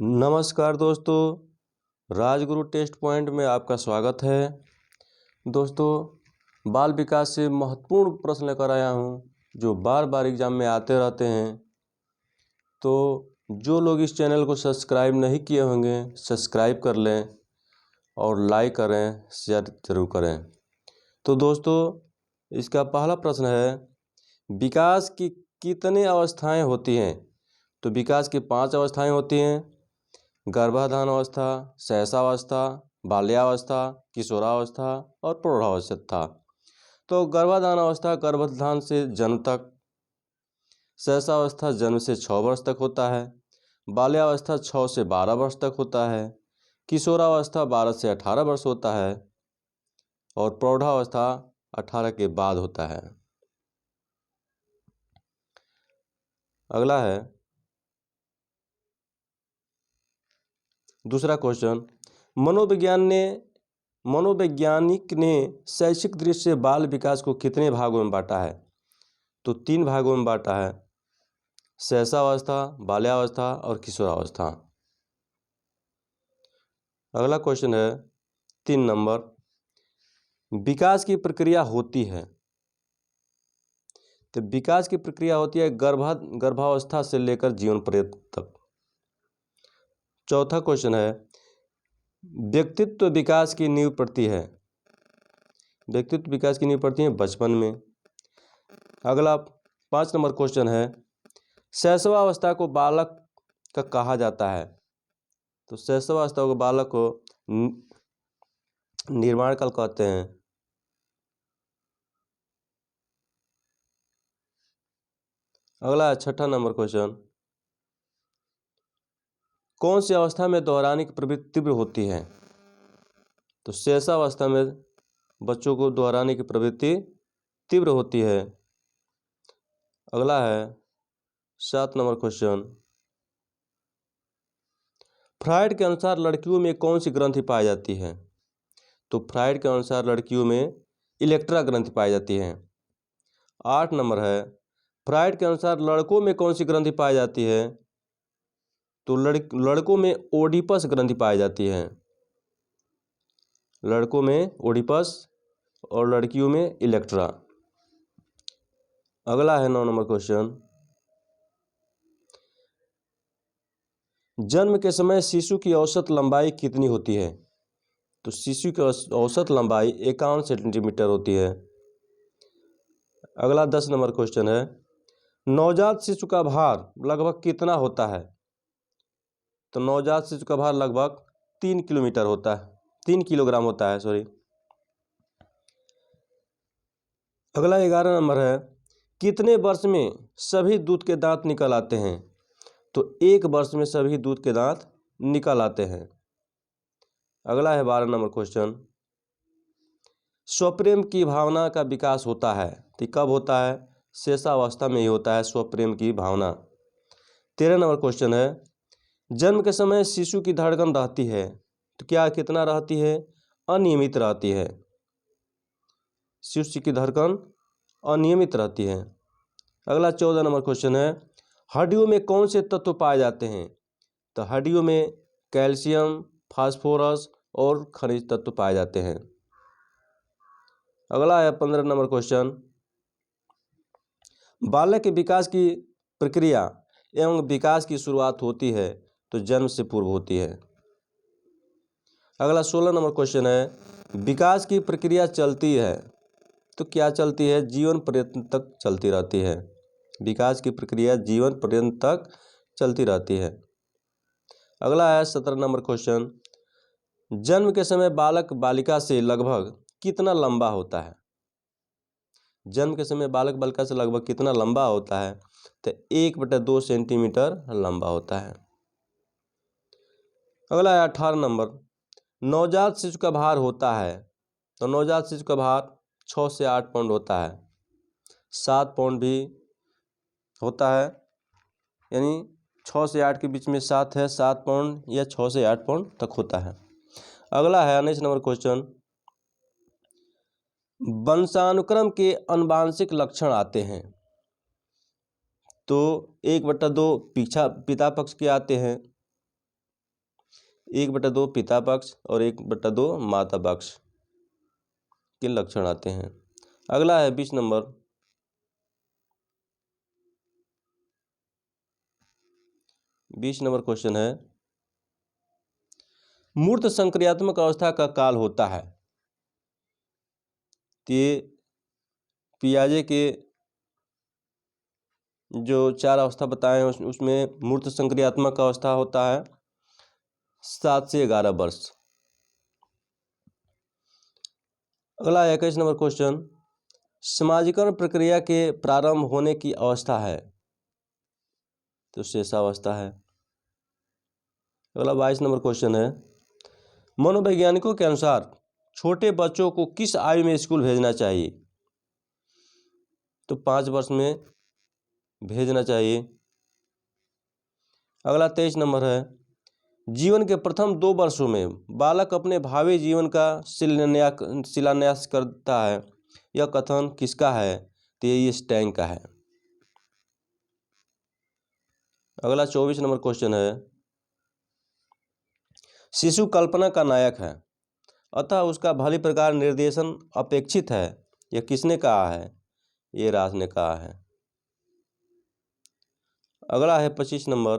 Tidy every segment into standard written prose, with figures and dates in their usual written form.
नमस्कार दोस्तों, Rajguru test point में आपका स्वागत है। दोस्तों, बाल विकास से महत्वपूर्ण प्रश्न लेकर आया हूँ जो बार बार एग्जाम में आते रहते हैं। तो जो लोग इस चैनल को सब्सक्राइब नहीं किए होंगे, सब्सक्राइब कर लें और लाइक करें, शेयर जरूर करें। तो दोस्तों, इसका पहला प्रश्न है, विकास की कितने अवस्थाएं होती हैं? तो विकास की 5 अवस्थाएं होती हैं: गर्भाधान अवस्था, शैशवावस्था, बाल्यावस्था, किशोरावस्था और प्रौढ़ावस्था। तो गर्भाधान अवस्था गर्भाधान से जन्म तक, शैशवावस्था जन्म से 6 वर्ष तक होता है, बाल्यावस्था 6 से 12 वर्ष तक होता है, किशोरावस्था 12 से 18 वर्ष होता है और प्रौढ़ावस्था 18 के बाद होता है। अगला है दूसरा क्वेश्चन, मनोवैज्ञानिक ने शैक्षिक दृष्टि से बाल विकास को कितने भागों में बांटा है? तो 3 भागों में बांटा है: शैशवावस्था, बाल्यावस्था और किशोरावस्था। अगला क्वेश्चन है 3 नंबर, विकास की प्रक्रिया होती है। तो विकास की प्रक्रिया होती है गर्भावस्था से लेकर जीवन पर्यंत तक। चौथा क्वेश्चन है, व्यक्तित्व विकास की नींव पड़ती है। व्यक्तित्व विकास की नींव पड़ती है बचपन में। अगला 5 नंबर क्वेश्चन है, शैशवावस्था को बालक का कहा जाता है। तो शैशवावस्था को बालक को निर्माण काल कहते हैं। अगला है 6ठा नंबर क्वेश्चन, कौन सी अवस्था में दोहराने की प्रवृत्ति तीव्र होती है? तो शैशवावस्था में बच्चों को दोहराने की प्रवृत्ति तीव्र होती है। अगला है 7 नंबर क्वेश्चन, फ्राइड के अनुसार लड़कियों में कौन सी ग्रंथि पाई जाती है? तो फ्राइड के अनुसार लड़कियों में इलेक्ट्रा ग्रंथि पाई जाती है। 8 नंबर है, फ्राइड के अनुसार लड़कों में कौन सी ग्रंथि पाई जाती है? तो लड़कों में ओडिपस ग्रंथि पाई जाती है। लड़कों में ओडिपस और लड़कियों में इलेक्ट्रा। अगला है 9 नंबर क्वेश्चन, जन्म के समय शिशु की औसत लंबाई कितनी होती है? तो शिशु की औसत लंबाई 51 सेंटीमीटर होती है। अगला 10 नंबर क्वेश्चन है, नवजात शिशु का भार लगभग कितना होता है? तो नवजात शिशु का भार लगभग 3 किलोमीटर होता है, 3 किलोग्राम होता है, सॉरी। अगला 11 नंबर है, कितने वर्ष में सभी दूध के दांत निकल आते हैं? तो 1 वर्ष में सभी दूध के दांत निकल आते हैं। अगला है 12 नंबर क्वेश्चन, स्वप्रेम की भावना का विकास होता है तो कब होता है? शैशवावस्था में ही होता है स्वप्रेम की भावना। 13 नंबर क्वेश्चन है, जन्म के समय शिशु की धड़कन रहती है तो क्या कितना रहती है? अनियमित रहती है। शिशु की धड़कन अनियमित रहती है। अगला 14 नंबर क्वेश्चन है, हड्डियों में कौन से तत्व पाए जाते हैं? तो हड्डियों में कैल्शियम, फास्फोरस और खनिज तत्व पाए जाते हैं। अगला है 15 नंबर क्वेश्चन, बालक के विकास की प्रक्रिया एवं विकास की शुरुआत होती है तो जन्म से पूर्व होती है। अगला 16 नंबर क्वेश्चन है, विकास की प्रक्रिया चलती है तो क्या चलती है? जीवन पर्यंत तक चलती रहती है। विकास की प्रक्रिया जीवन पर्यंत तक चलती रहती है। अगला है 17 नंबर क्वेश्चन, जन्म के समय बालक बालिका से लगभग कितना लंबा होता है? जन्म के समय बालक बालिका से लगभग कितना लंबा होता है? तो 1/2 सेंटीमीटर लंबा होता है। अगला है 18 नंबर, नवजात शिशु का भार होता है तो नवजात शिशु का भार 6 से 8 पाउंड होता है। 7 पाउंड भी होता है, यानी 6 से 8 के बीच में 7 है, 7 पाउंड या 6 से 8 पाउंड तक होता है। अगला है 19 नंबर क्वेश्चन, वंशानुक्रम के आनुवांशिक लक्षण आते हैं तो 1/2 पिता पक्ष के आते हैं, 1/2 पिता पक्ष और 1/2 माता पक्ष के लक्षण आते हैं। अगला है 20 नंबर। 20 नंबर क्वेश्चन है, मूर्त संक्रियात्मक अवस्था का काल होता है। ये पियाजे के जो 4 अवस्था बताए हैं उसमें मूर्त संक्रियात्मक अवस्था होता है 7 से 11 वर्ष। अगला 21 नंबर क्वेश्चन, समाजीकरण प्रक्रिया के प्रारंभ होने की अवस्था है, तो शेषावस्था है। अगला 22 नंबर क्वेश्चन है, मनोवैज्ञानिकों के अनुसार छोटे बच्चों को किस आयु में स्कूल भेजना चाहिए, तो 5 वर्ष में भेजना चाहिए। अगला 23 नंबर है, जीवन के प्रथम 2 वर्षों में बालक अपने भावी जीवन का शिलान्यास करता है, यह कथन किसका है, तो ये स्टैंग का है। अगला 24 नंबर क्वेश्चन है, शिशु कल्पना का नायक है, अतः उसका भली प्रकार निर्देशन अपेक्षित है, यह किसने कहा है, ये रास ने कहा है। अगला है 25 नंबर,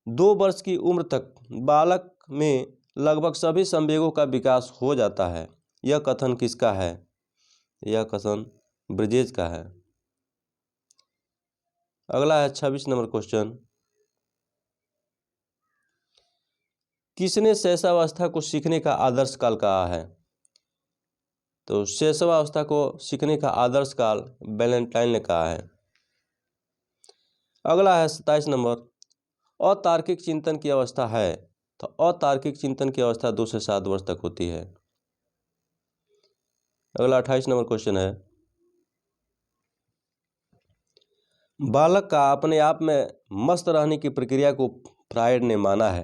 2 वर्ष की उम्र तक बालक में लगभग सभी संवेगों का विकास हो जाता है, यह कथन किसका है, यह कथन ब्रिजेज का है। अगला है 26 नंबर क्वेश्चन, किसने शैशवावस्था को सीखने का आदर्श काल कहा है, तो शैशवावस्था को सीखने का आदर्श काल वैलेंटाइन ने कहा है। अगला है 27 नंबर, अतार्किक चिंतन की अवस्था है, तो अतार्किक चिंतन की अवस्था 2 से 7 वर्ष तक होती है। अगला 28 नंबर क्वेश्चन है, बालक का अपने आप में मस्त रहने की प्रक्रिया को फ्रायड ने माना है,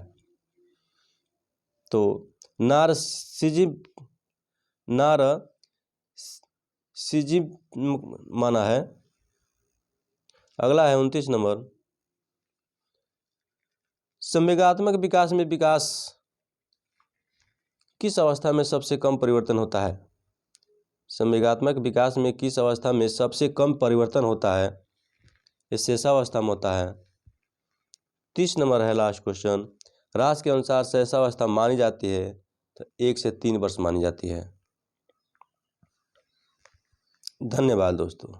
तो नारसिजिम माना है। अगला है 29 नंबर, संवेगात्मक विकास में विकास किस अवस्था में सबसे कम परिवर्तन होता है, संवेगात्मक विकास में किस अवस्था में सबसे कम परिवर्तन होता है, ये शेषावस्था में होता है। 30 नंबर है लास्ट क्वेश्चन, रास के अनुसार शेषावस्था मानी जाती है, तो 1 से 3 वर्ष मानी जाती है। धन्यवाद दोस्तों।